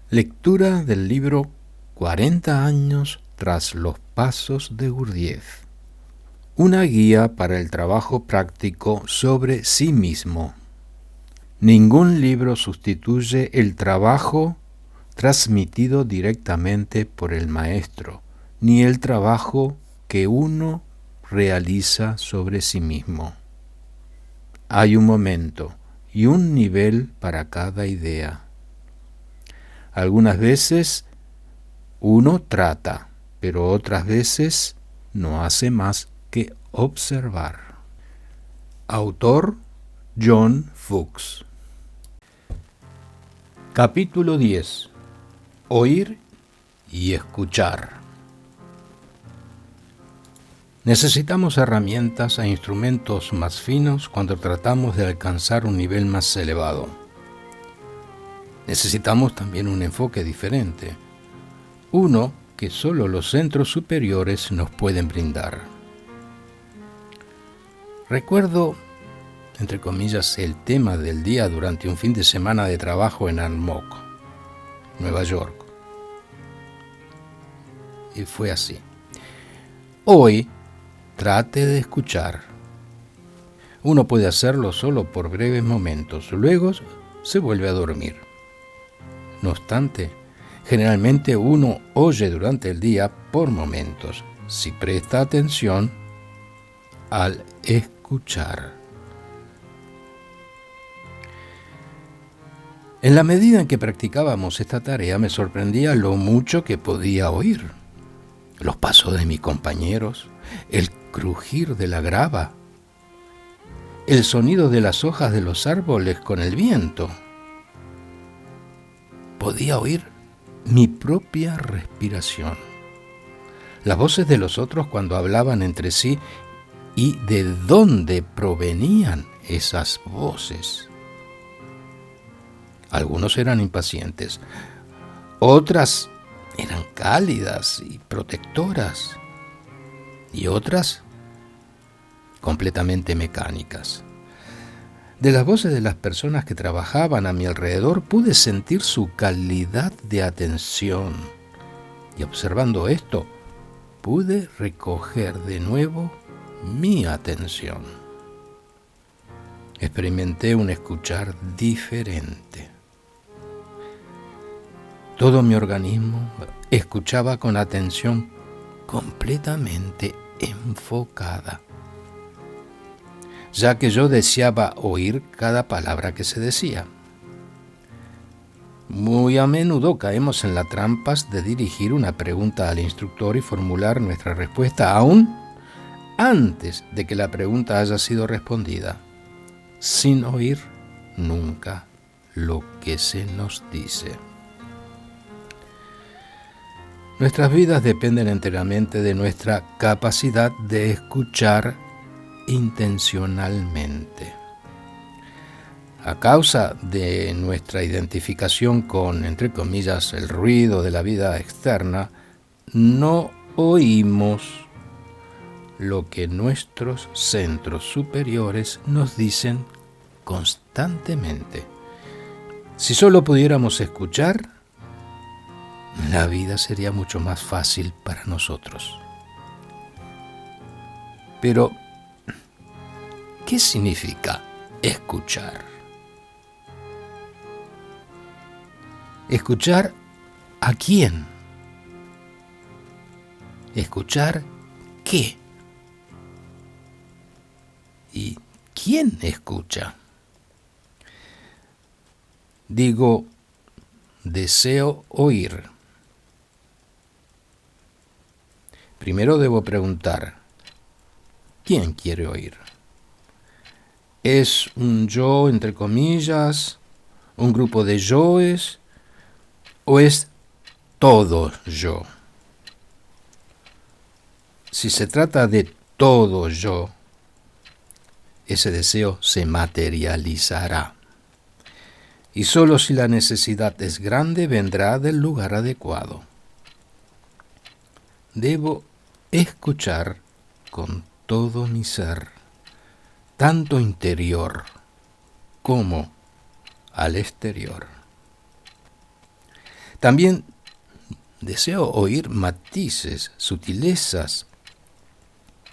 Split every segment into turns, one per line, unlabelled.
Lectura del libro 40 años tras los pasos de Gurdjieff. Una guía para el trabajo práctico sobre sí mismo. Ningún libro sustituye el trabajo transmitido directamente por el maestro, ni el trabajo que uno realiza sobre sí mismo. Hay un momento y un nivel para cada idea. Algunas veces uno trata, pero otras veces no hace más que observar. Autor John Fuchs. Capítulo 10. Oír y escuchar. Necesitamos herramientas e instrumentos más finos cuando tratamos de alcanzar un nivel más elevado. Necesitamos también un enfoque diferente, uno que solo los centros superiores nos pueden brindar. Recuerdo, entre comillas, el tema del día durante un fin de semana de trabajo en Armonk, Nueva York. Y fue así. Hoy, trate de escuchar. Uno puede hacerlo solo por breves momentos, luego se vuelve a dormir. No obstante, generalmente uno oye durante el día por momentos, si presta atención al escuchar. En la medida en que practicábamos esta tarea, me sorprendía lo mucho que podía oír. Los pasos de mis compañeros, el crujir de la grava, el sonido de las hojas de los árboles con el viento. Podía oír mi propia respiración, las voces de los otros cuando hablaban entre sí y de dónde provenían esas voces. Algunos eran impacientes, otras eran cálidas y protectoras, y otras completamente mecánicas. De las voces de las personas que trabajaban a mi alrededor pude sentir su calidad de atención, y observando esto, pude recoger de nuevo mi atención. Experimenté un escuchar diferente. Todo mi organismo escuchaba con atención completamente enfocada, ya que yo deseaba oír cada palabra que se decía. Muy a menudo caemos en las trampas de dirigir una pregunta al instructor y formular nuestra respuesta aún antes de que la pregunta haya sido respondida, sin oír nunca lo que se nos dice. Nuestras vidas dependen enteramente de nuestra capacidad de escuchar intencionalmente. A causa de nuestra identificación con, entre comillas, el ruido de la vida externa, no oímos lo que nuestros centros superiores nos dicen constantemente. Si solo pudiéramos escuchar, la vida sería mucho más fácil para nosotros. Pero, ¿qué significa escuchar? ¿Escuchar a quién? ¿Escuchar qué? ¿Y quién escucha? Digo, deseo oír. Primero debo preguntar, ¿quién quiere oír? ¿Es un yo, entre comillas, un grupo de yoes, o es todo yo? Si se trata de todo yo, ese deseo se materializará. Y solo si la necesidad es grande vendrá del lugar adecuado. Debo escuchar con todo mi ser, tanto interior como al exterior. También deseo oír matices, sutilezas,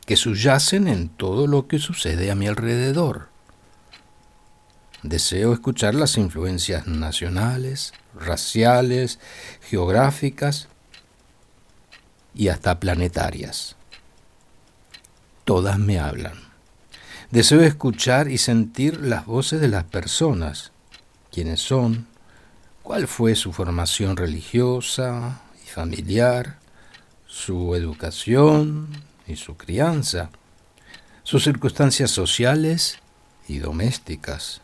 que subyacen en todo lo que sucede a mi alrededor. Deseo escuchar las influencias nacionales, raciales, geográficas y hasta planetarias. Todas me hablan. Deseo escuchar y sentir las voces de las personas, quiénes son, cuál fue su formación religiosa y familiar, su educación y su crianza, sus circunstancias sociales y domésticas.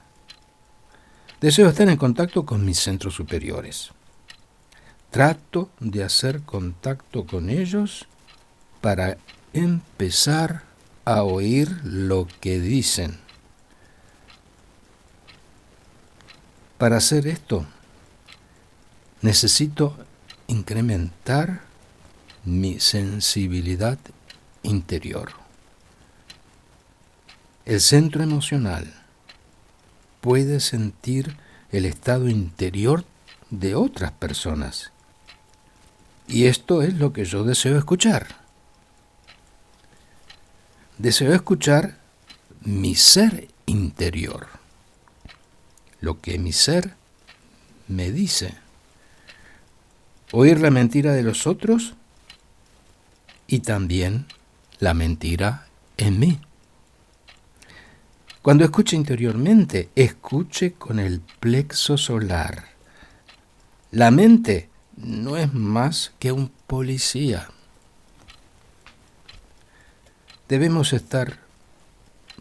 Deseo estar en contacto con mis centros superiores. Trato de hacer contacto con ellos para empezar a oír lo que dicen. Para hacer esto, necesito incrementar mi sensibilidad interior. El centro emocional puede sentir el estado interior de otras personas. Y esto es lo que yo deseo escuchar. Deseo escuchar mi ser interior, lo que mi ser me dice. Oír la mentira de los otros y también la mentira en mí. Cuando escuche interiormente, escuche con el plexo solar. La mente no es más que un policía. Debemos estar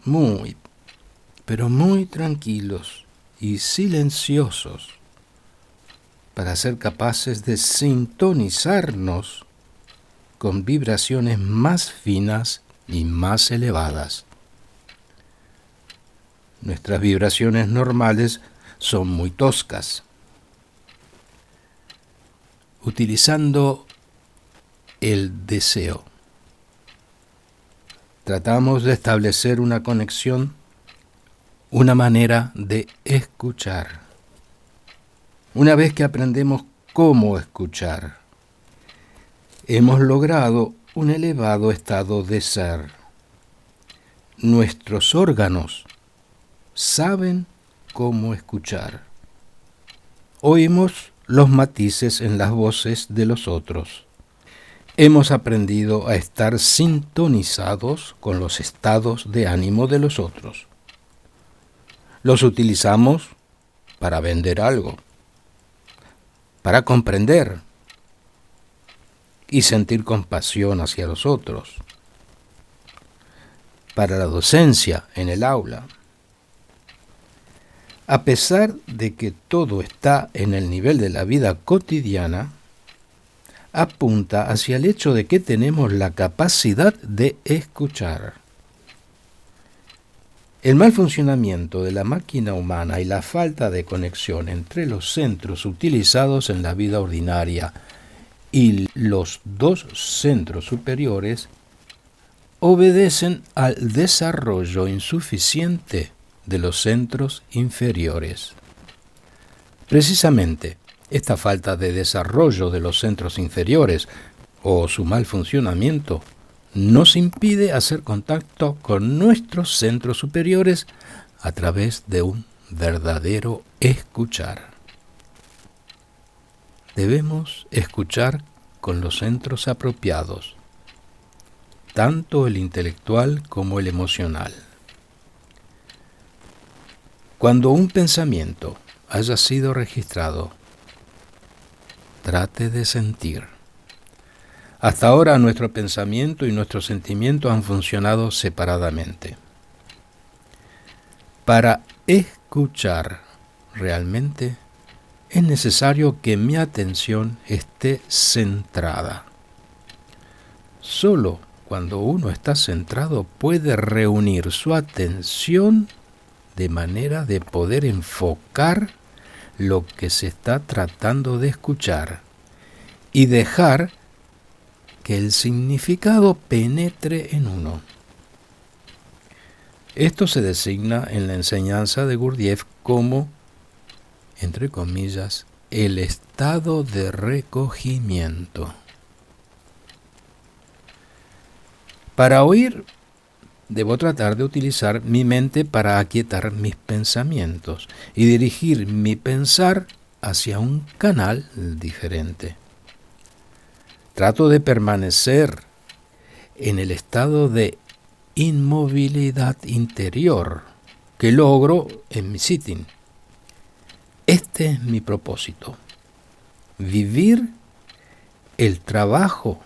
muy, pero muy tranquilos y silenciosos para ser capaces de sintonizarnos con vibraciones más finas y más elevadas. Nuestras vibraciones normales son muy toscas. Utilizando el deseo, tratamos de establecer una conexión, una manera de escuchar. Una vez que aprendemos cómo escuchar, hemos logrado un elevado estado de ser. Nuestros órganos saben cómo escuchar. Oímos los matices en las voces de los otros. Hemos aprendido a estar sintonizados con los estados de ánimo de los otros. Los utilizamos para vender algo, para comprender y sentir compasión hacia los otros, para la docencia en el aula. A pesar de que todo está en el nivel de la vida cotidiana, apunta hacia el hecho de que tenemos la capacidad de escuchar. El mal funcionamiento de la máquina humana y la falta de conexión entre los centros utilizados en la vida ordinaria y los dos centros superiores obedecen al desarrollo insuficiente de los centros inferiores. Precisamente, esta falta de desarrollo de los centros inferiores o su mal funcionamiento nos impide hacer contacto con nuestros centros superiores a través de un verdadero escuchar. Debemos escuchar con los centros apropiados, tanto el intelectual como el emocional. Cuando un pensamiento haya sido registrado, trate de sentir. Hasta ahora nuestro pensamiento y nuestro sentimiento han funcionado separadamente. Para escuchar realmente es necesario que mi atención esté centrada. Solo cuando uno está centrado puede reunir su atención de manera de poder enfocar lo que se está tratando de escuchar y dejar que el significado penetre en uno. Esto se designa en la enseñanza de Gurdjieff como, entre comillas, el estado estado de recogimiento. Para oír, debo tratar de utilizar mi mente para aquietar mis pensamientos y dirigir mi pensar hacia un canal diferente. Trato de permanecer en el estado de inmovilidad interior que logro en mi sitting. Este es mi propósito: vivir el trabajo,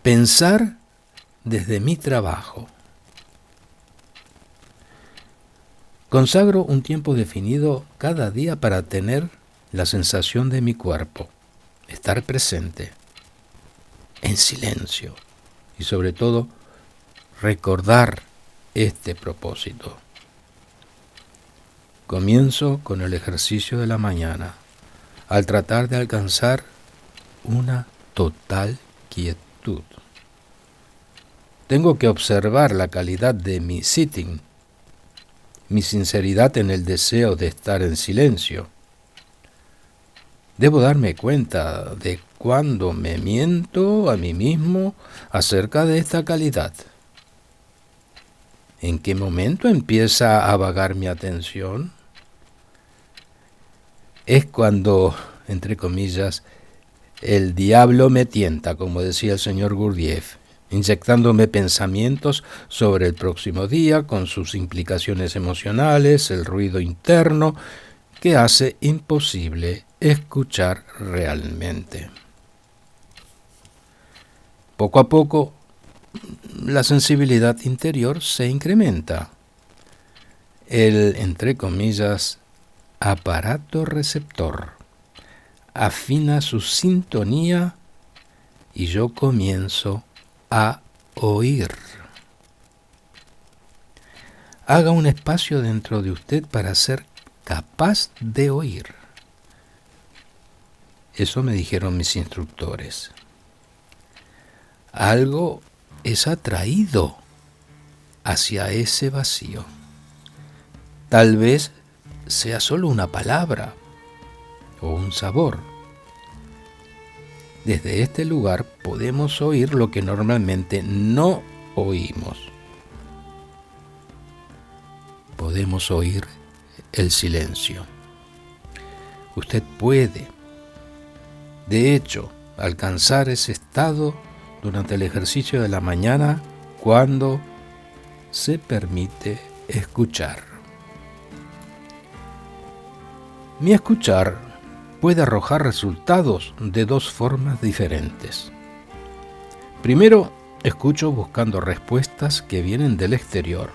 pensar desde mi trabajo. Consagro un tiempo definido cada día para tener la sensación de mi cuerpo, estar presente, en silencio y sobre todo recordar este propósito. Comienzo con el ejercicio de la mañana, al tratar de alcanzar una total quietud. Tengo que observar la calidad de mi sitting, mi sinceridad en el deseo de estar en silencio. Debo darme cuenta de cuando me miento a mí mismo acerca de esta calidad. ¿En qué momento empieza a vagar mi atención? Es cuando, entre comillas, el diablo me tienta, como decía el señor Gurdjieff, inyectándome pensamientos sobre el próximo día con sus implicaciones emocionales, el ruido interno que hace imposible escuchar realmente. Poco a poco, la sensibilidad interior se incrementa. El, entre comillas, aparato receptor afina su sintonía y yo comienzo a oír. Haga un espacio dentro de usted para ser capaz de oír. Eso me dijeron mis instructores. Algo es atraído hacia ese vacío. Tal vez sea solo una palabra o un sabor. Desde este lugar podemos oír lo que normalmente no oímos. Podemos oír el silencio. Usted puede, de hecho, alcanzar ese estado durante el ejercicio de la mañana cuando se permite escuchar. Mi escuchar puede arrojar resultados de dos formas diferentes. Primero, escucho buscando respuestas que vienen del exterior,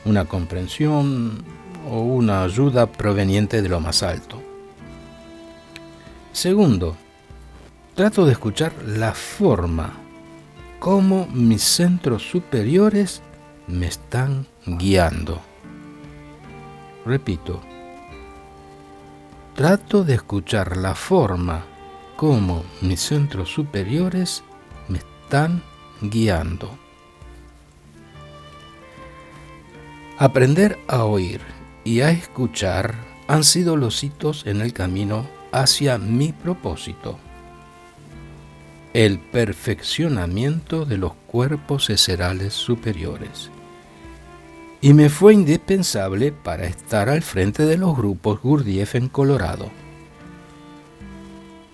una comprensión o una ayuda proveniente de lo más alto. Segundo, trato de escuchar la forma como mis centros superiores me están guiando. Repito, trato de escuchar la forma como mis centros superiores me están guiando. Aprender a oír y a escuchar han sido los hitos en el camino hacia mi propósito: el perfeccionamiento de los cuerpos eserales superiores. Y me fue indispensable para estar al frente de los grupos Gurdjieff en Colorado.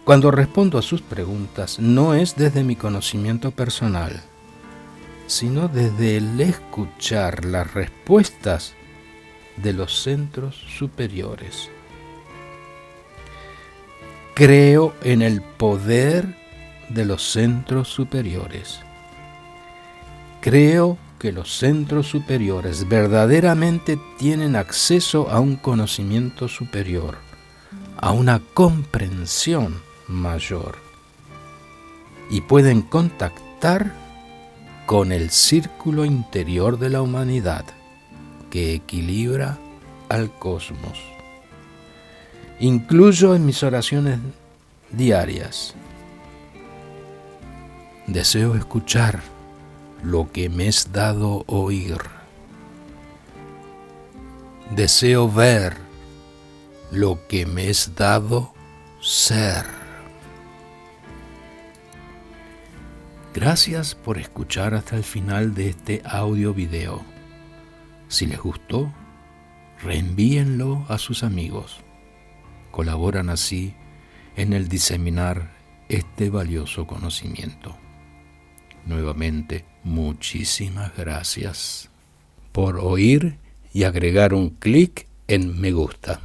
Cuando respondo a sus preguntas, no es desde mi conocimiento personal, sino desde el escuchar las respuestas de los centros superiores. Creo en el poder de los centros superiores. Creo que los centros superiores verdaderamente tienen acceso a un conocimiento superior, a una comprensión mayor, y pueden contactar con el círculo interior de la humanidad que equilibra al cosmos. Incluyo en mis oraciones diarias: deseo escuchar lo que me es dado oír. Deseo ver lo que me es dado ser. Gracias por escuchar hasta el final de este audio video. Si les gustó, reenvíenlo a sus amigos. Colaboran así en el diseminar este valioso conocimiento. Nuevamente, muchísimas gracias por oír y agregar un clic en me gusta.